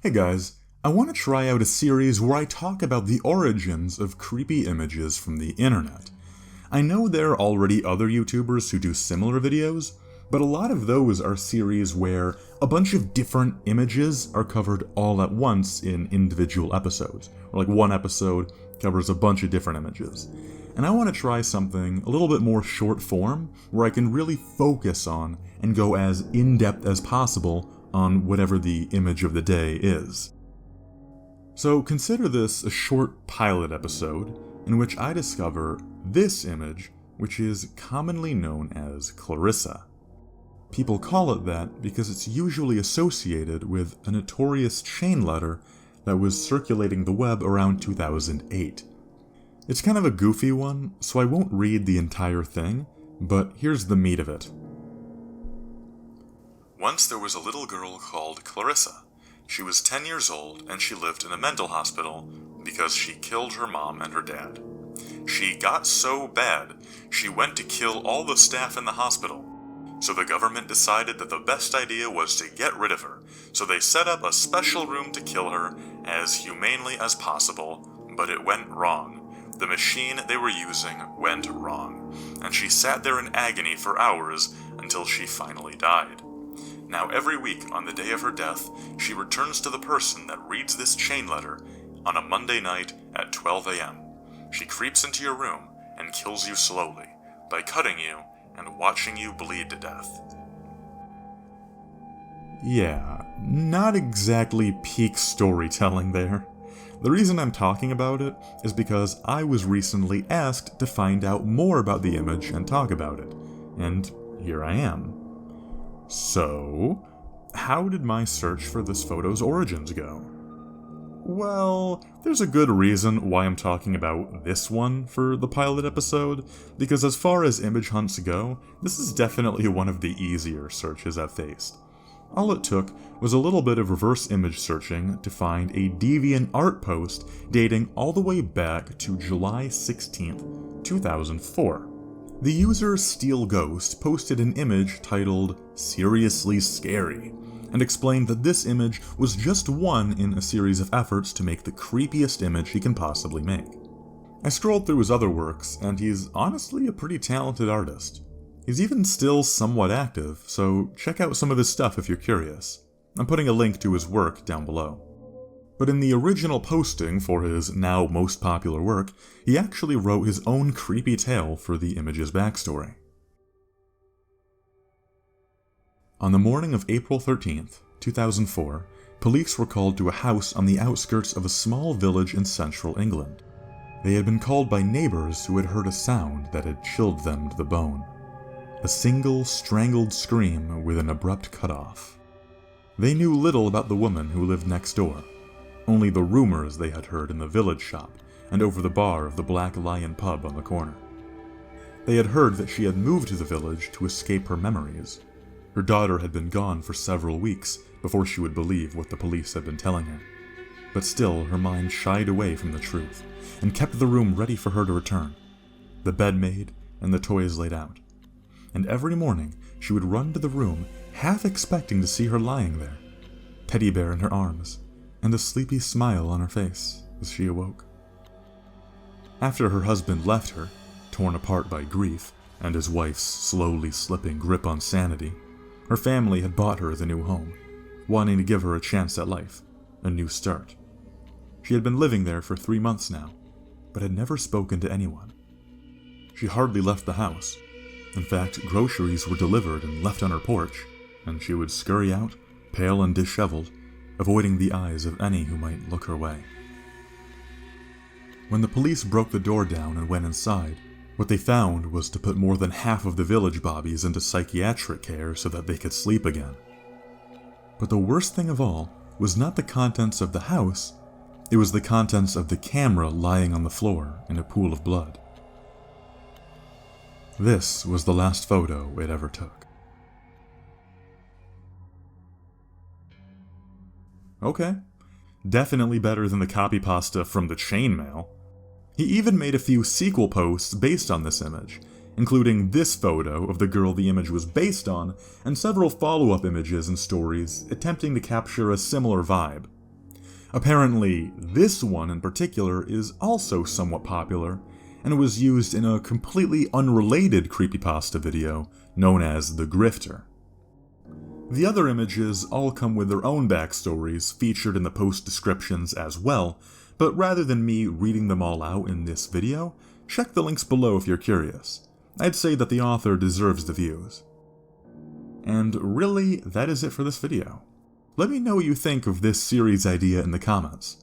Hey guys, I want to try out a series where I talk about the origins of creepy images from the internet. I know there are already other YouTubers who do similar videos, but a lot of those are series where a bunch of different images are covered all at once in individual episodes, or like one episode covers a bunch of different images. And I want to try something a little bit more short form, where I can really focus on and go as in-depth as possible on whatever the image of the day is. So consider this a short pilot episode in which I discover this image, which is commonly known as Clarissa. People call it that because it's usually associated with a notorious chain letter that was circulating the web around 2008. It's kind of a goofy one, so I won't read the entire thing, but here's the meat of it. Once there was a little girl called Clarissa. She was 10 years old and she lived in a mental hospital because she killed her mom and her dad. She got so bad, she went to kill all the staff in the hospital. So the government decided that the best idea was to get rid of her, so they set up a special room to kill her as humanely as possible, but it went wrong. The machine they were using went wrong, and she sat there in agony for hours until she finally died. Now every week, on the day of her death, she returns to the person that reads this chain letter on a Monday night at 12 a.m. She creeps into your room and kills you slowly by cutting you and watching you bleed to death. Yeah, not exactly peak storytelling there. The reason I'm talking about it is because I was recently asked to find out more about the image and talk about it, and here I am. So, how did my search for this photo's origins go? Well, there's a good reason why I'm talking about this one for the pilot episode, because as far as image hunts go, this is definitely one of the easier searches I've faced. All it took was a little bit of reverse image searching to find a DeviantArt post dating all the way back to July 16th, 2004. The user Steel Ghost posted an image titled "Seriously Scary" and explained that this image was just one in a series of efforts to make the creepiest image he can possibly make. I scrolled through his other works, and he's honestly a pretty talented artist. He's even still somewhat active, so check out some of his stuff if you're curious. I'm putting a link to his work down below. But in the original posting for his now most popular work, he actually wrote his own creepy tale for the image's backstory. On the morning of April 13th, 2004, police were called to a house on the outskirts of a small village in central England. They had been called by neighbors who had heard a sound that had chilled them to the bone. A single, strangled scream with an abrupt cutoff. They knew little about the woman who lived next door. Only the rumors they had heard in the village shop and over the bar of the Black Lion pub on the corner. They had heard that she had moved to the village to escape her memories. Her daughter had been gone for several weeks before she would believe what the police had been telling her. But still, her mind shied away from the truth and kept the room ready for her to return. The bed made and the toys laid out. And every morning she would run to the room, half expecting to see her lying there, teddy bear in her arms, and a sleepy smile on her face as she awoke. After her husband left her, torn apart by grief and his wife's slowly slipping grip on sanity, her family had bought her the new home, wanting to give her a chance at life, a new start. She had been living there for 3 months now, but had never spoken to anyone. She hardly left the house. In fact, groceries were delivered and left on her porch, and she would scurry out, pale and disheveled, avoiding the eyes of any who might look her way. When the police broke the door down and went inside, what they found was to put more than half of the village bobbies into psychiatric care so that they could sleep again. But the worst thing of all was not the contents of the house, it was the contents of the camera lying on the floor in a pool of blood. This was the last photo it ever took. Okay, definitely better than the copy pasta from the chainmail. He even made a few sequel posts based on this image, including this photo of the girl the image was based on, and several follow-up images and stories attempting to capture a similar vibe. Apparently, this one in particular is also somewhat popular, and it was used in a completely unrelated creepypasta video known as The Grifter. The other images all come with their own backstories featured in the post descriptions as well, but rather than me reading them all out in this video, check the links below if you're curious. I'd say that the author deserves the views. And really, that is it for this video. Let me know what you think of this series idea in the comments.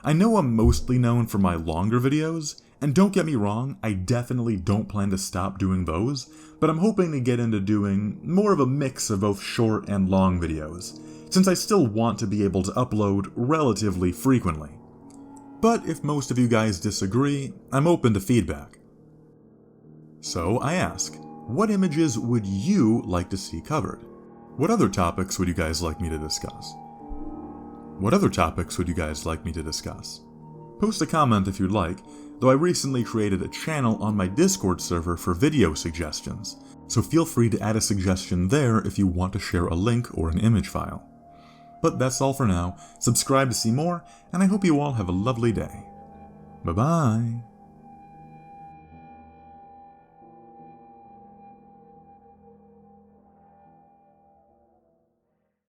I know I'm mostly known for my longer videos, and don't get me wrong, I definitely don't plan to stop doing those, but I'm hoping to get into doing more of a mix of both short and long videos, since I still want to be able to upload relatively frequently. But if most of you guys disagree, I'm open to feedback. So I ask, what images would you like to see covered? What other topics would you guys like me to discuss? Post a comment if you'd like, though I recently created a channel on my Discord server for video suggestions, so feel free to add a suggestion there if you want to share a link or an image file. But that's all for now, subscribe to see more, and I hope you all have a lovely day. Bye-bye!